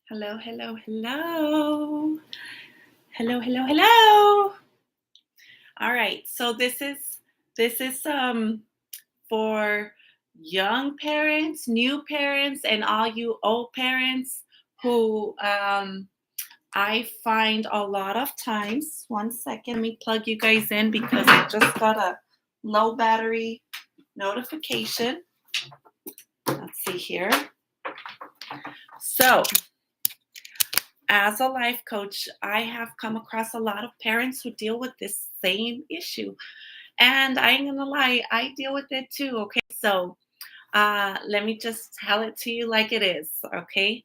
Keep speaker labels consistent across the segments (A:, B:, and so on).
A: Hello, hello, hello. Hello, hello, hello. All right. So this is for young parents, new parents, and all you old parents who I find a lot of times. One second, let me plug you guys in because I just got a low battery notification. Let's see here. So, as a life coach, I have come across a lot of parents who deal with this same issue. And I ain't gonna lie, I deal with it too. Okay. So let me just tell it to you like it is. Okay.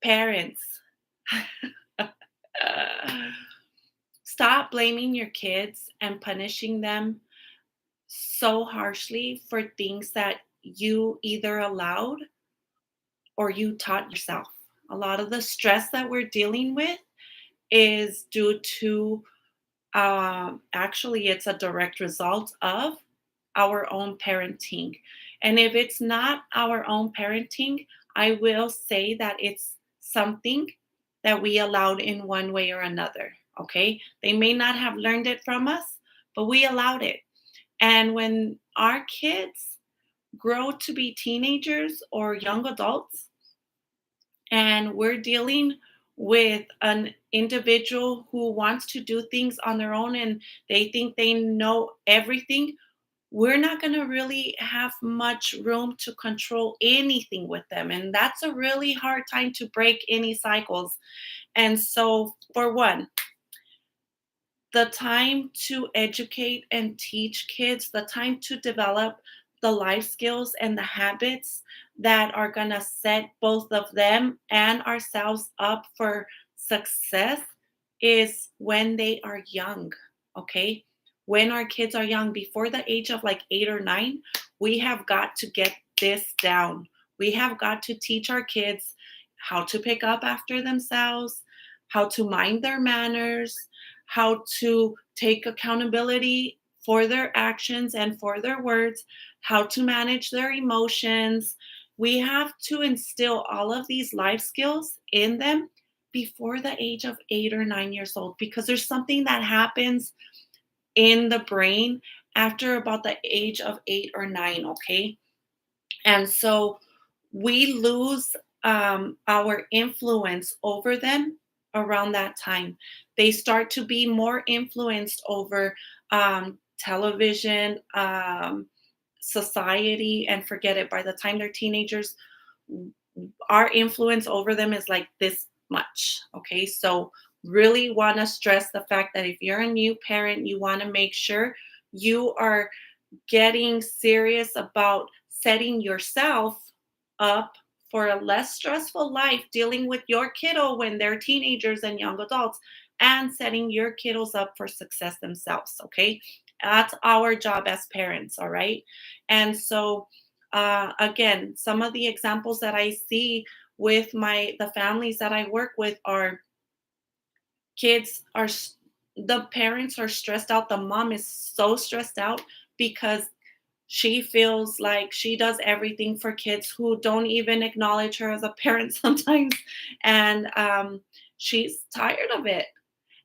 A: Parents, stop blaming your kids and punishing them so harshly for things that you either allowed or you taught yourself. A lot of the stress that we're dealing with is due to actually, it's a direct result of our own parenting. And if it's not our own parenting, I will say that it's something that we allowed in one way or another. Okay. They may not have learned it from us, but we allowed it. And when our kids grow to be teenagers or young adults, and we're dealing with an individual who wants to do things on their own and they think they know everything, we're not going to really have much room to control anything with them. And that's a really hard time to break any cycles. And so, for one, the time to educate and teach kids, the time to develop the life skills and the habits that are going to set both of them and ourselves up for success is when they are young. Okay. When our kids are young, before the age of like 8 or 9, we have got to get this down. We have got to teach our kids how to pick up after themselves, how to mind their manners, how to take accountability for their actions and for their words, how to manage their emotions. We have to instill all of these life skills in them before the age of 8 or 9 years old because there's something that happens in the brain after about the age of 8 or 9, okay? And so we lose our influence over them around that time. They start to be more influenced over television, society, and forget it. By the time they're teenagers, our influence over them is like this much. Okay. So, really want to stress the fact that if you're a new parent, you want to make sure you are getting serious about setting yourself up for a less stressful life dealing with your kiddo when they're teenagers and young adults and setting your kiddos up for success themselves. Okay. That's our job as parents. All right. And so, again, some of the examples that I see with the families that I work with are kids are the parents are stressed out. The mom is so stressed out because she feels like she does everything for kids who don't even acknowledge her as a parent sometimes. And she's tired of it.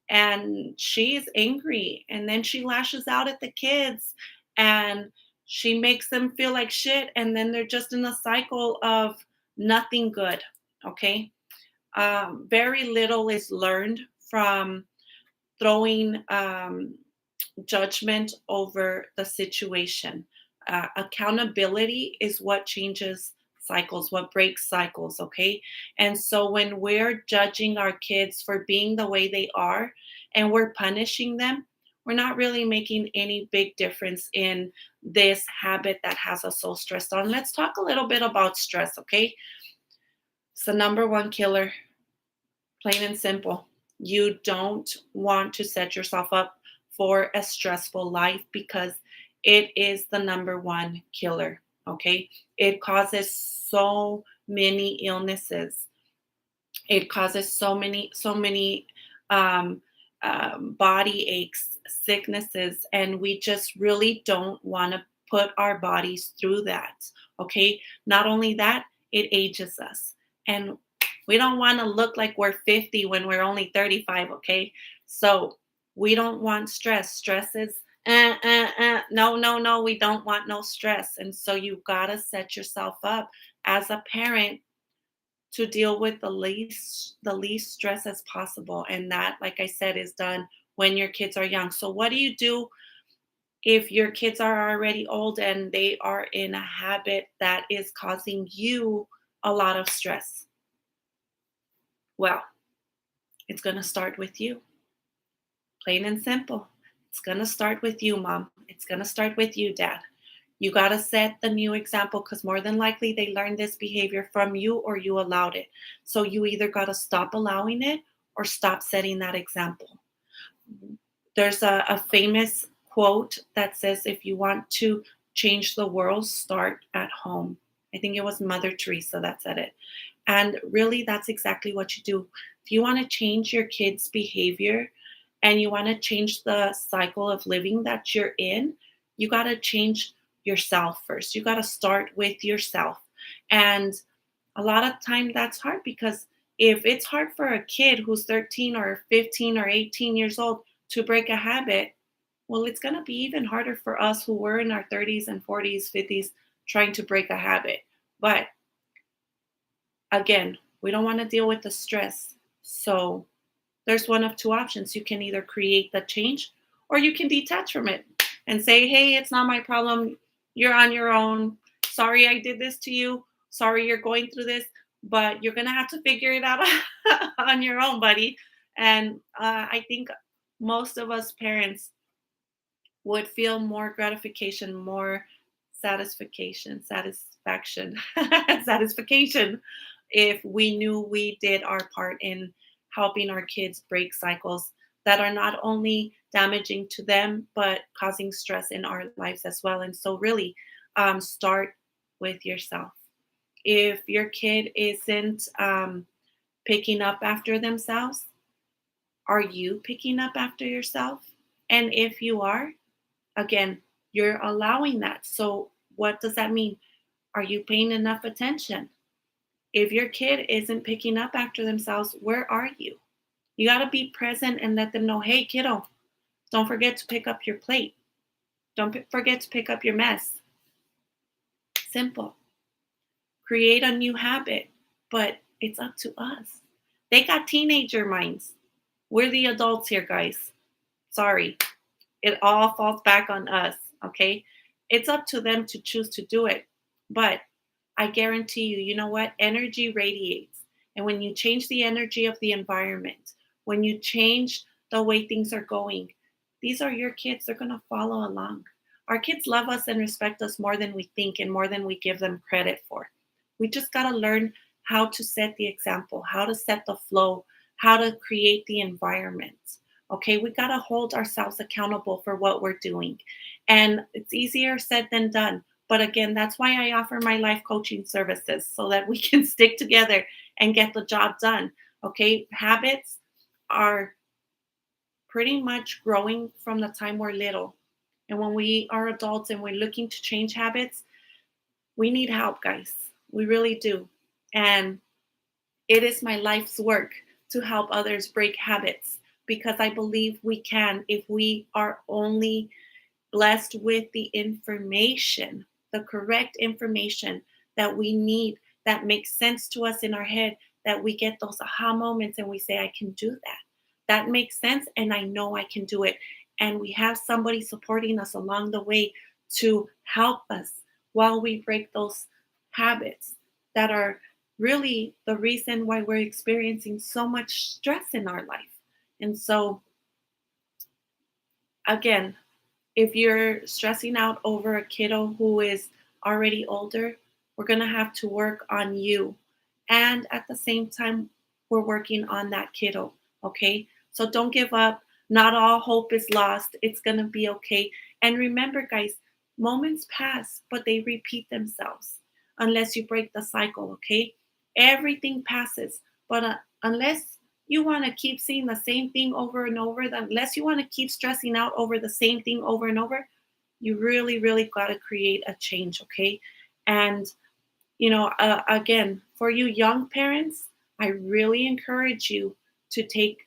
A: And she's angry. And then she lashes out at the kids and she makes them feel like shit. And then they're just in a cycle of nothing good. Okay. Very little is learned from throwing judgment over the situation. Accountability is what changes cycles, what breaks cycles, okay? And so when we're judging our kids for being the way they are and we're punishing them, we're not really making any big difference in this habit that has us so stressed on. Let's talk a little bit about stress, okay? It's the number one killer, plain and simple. You don't want to set yourself up for a stressful life because it is the number one killer. Okay. It causes so many illnesses. It causes so many um, body aches, sicknesses, and we just really don't want to put our bodies through that. Okay. Not only that, it ages us. And We don't want to look like we're 50 when we're only 35, okay? So we don't want stress. Stress is no, no, no, we don't want no stress. And so you got to set yourself up as a parent to deal with the least stress as possible. And that, like I said, is done when your kids are young. So what do you do if your kids are already old and they are in a habit that is causing you a lot of stress? Well, it's going to start with you, plain and simple. It's going to start with you, mom. It's going to start with you, dad. You got to set the new example because more than likely they learned this behavior from you or you allowed it. So you either got to stop allowing it or stop setting that example. There's a famous quote that says, if you want to change the world, start at home. I think it was Mother Teresa that said it. And really, that's exactly what you do. If you want to change your kids' behavior and you want to change the cycle of living that you're in, you got to change yourself first. You got to start with yourself. And a lot of time that's hard because if it's hard for a kid who's 13 or 15 or 18 years old to break a habit, well, it's going to be even harder for us who were in our 30s and 40s, 50s trying to break a habit. But again, we don't want to deal with the stress. So there's one of two options. You can either create the change or you can detach from it and say, hey, it's not my problem. You're on your own. Sorry I did this to you. Sorry you're going through this, but you're going to have to figure it out on your own, buddy. And I think most of us parents would feel more gratification, more satisfaction, satisfaction if we knew we did our part in helping our kids break cycles that are not only damaging to them but causing stress in our lives as well. And so, really, start with yourself. If your kid isn't picking up after themselves, are you picking up after yourself? And if you are, again, you're allowing that. So, what does that mean? Are you paying enough attention? If your kid isn't picking up after themselves, where are you? You got to be present and let them know, hey, kiddo, don't forget to pick up your plate. Don't forget to pick up your mess. Simple. Create a new habit, but it's up to us. They got teenager minds. We're the adults here, guys. Sorry. It all falls back on us, okay? It's up to them to choose to do it. But I guarantee you, you know what? Energy radiates. And when you change the energy of the environment, when you change the way things are going, these are your kids. They're going to follow along. Our kids love us and respect us more than we think and more than we give them credit for. We just got to learn how to set the example, how to set the flow, how to create the environment. Okay, we got to hold ourselves accountable for what we're doing. And it's easier said than done. But again, that's why I offer my life coaching services so that we can stick together and get the job done. Okay, habits are pretty much growing from the time we're little. And when we are adults and we're looking to change habits, we need help, guys. We really do. And it is my life's work to help others break habits because I believe we can if we are only blessed with the information, the correct information that we need, that makes sense to us in our head, that we get those aha moments and we say, I can do that. That makes sense, and I know I can do it. And we have somebody supporting us along the way to help us while we break those habits that are really the reason why we're experiencing so much stress in our life. And so, again, if you're stressing out over a kiddo who is already older, we're going to have to work on you. And at the same time, we're working on that kiddo. Okay. So don't give up. Not all hope is lost. It's going to be okay. And remember, guys, moments pass, but they repeat themselves unless you break the cycle. Okay. Everything passes. But unless you want to keep seeing the same thing over and over, unless you want to keep stressing out over the same thing over and over, you really, really got to create a change, okay? And, again, for you young parents, I really encourage you to take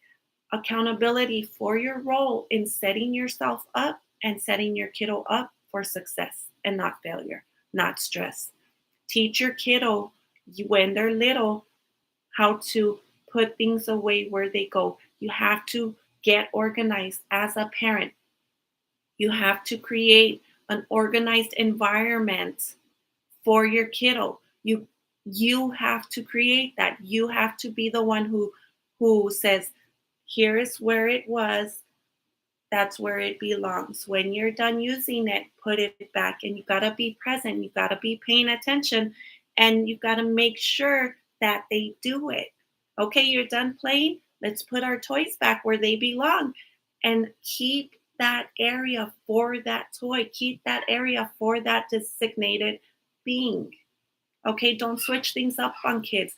A: accountability for your role in setting yourself up and setting your kiddo up for success and not failure, not stress. Teach your kiddo when they're little how to put things away where they go. You have to get organized as a parent. You have to create an organized environment for your kiddo. You have to create that. You have to be the one who says, here is where it was, that's where it belongs. When you're done using it, put it back. And you got to be present. You got to be paying attention. And you got to make sure that they do it. Okay, you're done playing. Let's put our toys back where they belong and keep that area for that toy. Keep that area for that designated being. Okay, don't switch things up on kids.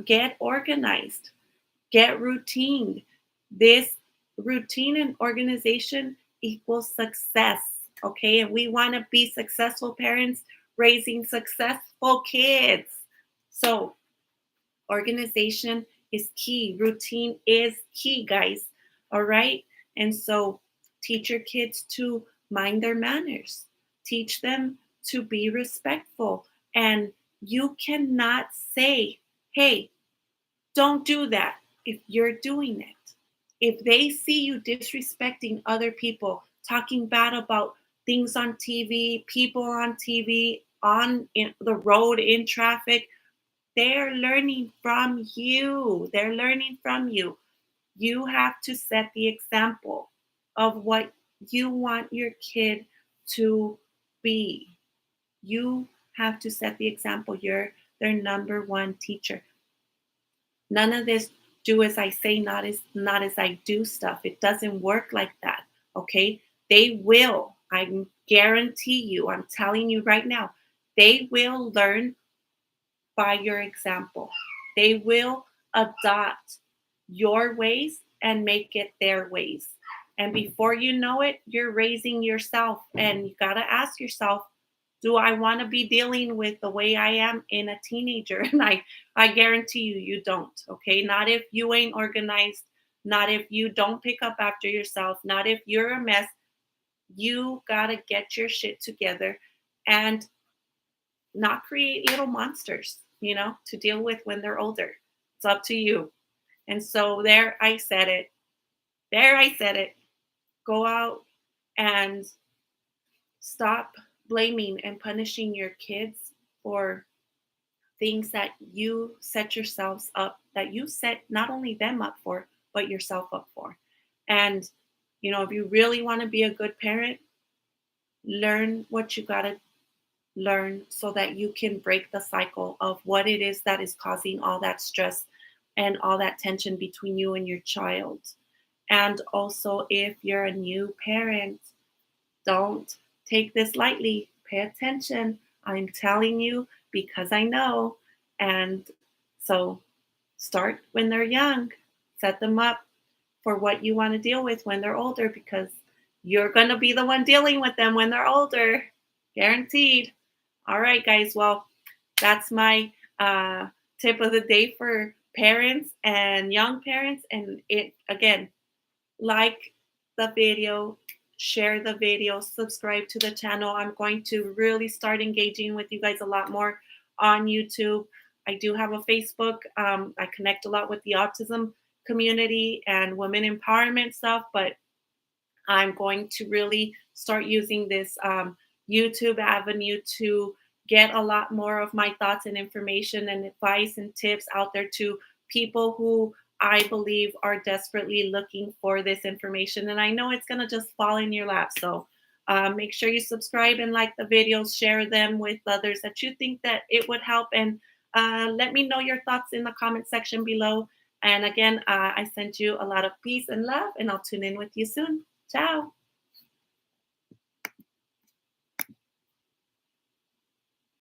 A: Get organized, get routine. This routine and organization equals success. Okay, and we want to be successful parents raising successful kids. So, organization is key, routine is key, guys. All right, and so teach your kids to mind their manners, teach them to be respectful. And you cannot say, hey, don't do that if you're doing it. If they see you disrespecting other people, talking bad about things on TV, people on TV, on in the road, in traffic, they're learning from you. They're learning from you. You have to set the example of what you want your kid to be. You have to set the example. You're their number one teacher. None of this do as I say, not as I do stuff. It doesn't work like that. Okay? They will. I guarantee you. I'm telling you right now. They will learn by your example. They will adopt your ways and make it their ways. And before you know it, you're raising yourself. And you got to ask yourself, do I want to be dealing with the way I am in a teenager? And I guarantee you, you don't. Okay. Not if you ain't organized, not if you don't pick up after yourself, not if you're a mess. You got to get your shit together and not create little monsters, to deal with when they're older. It's up to you. And so there I said it. There I said it. Go out and stop blaming and punishing your kids for things that you set yourselves up, that you set not only them up for, but yourself up for. And, if you really want to be a good parent, learn what you got to learn so that you can break the cycle of what it is that is causing all that stress and all that tension between you and your child. And also, if you're a new parent, don't take this lightly. Pay attention. I'm telling you because I know. And so start when they're young, set them up for what you want to deal with when they're older because you're going to be the one dealing with them when they're older. Guaranteed. All right, guys. Well, that's my tip of the day for parents and young parents. And it, again, like the video, share the video, subscribe to the channel. I'm going to really start engaging with you guys a lot more on YouTube. I do have a Facebook. I connect a lot with the autism community and women empowerment stuff, but I'm going to really start using this YouTube avenue to get a lot more of my thoughts and information and advice and tips out there to people who I believe are desperately looking for this information. And I know it's going to just fall in your lap. So make sure you subscribe and like the videos, share them with others that you think that it would help. And let me know your thoughts in the comment section below. And again, I send you a lot of peace and love, and I'll tune in with you soon. Ciao.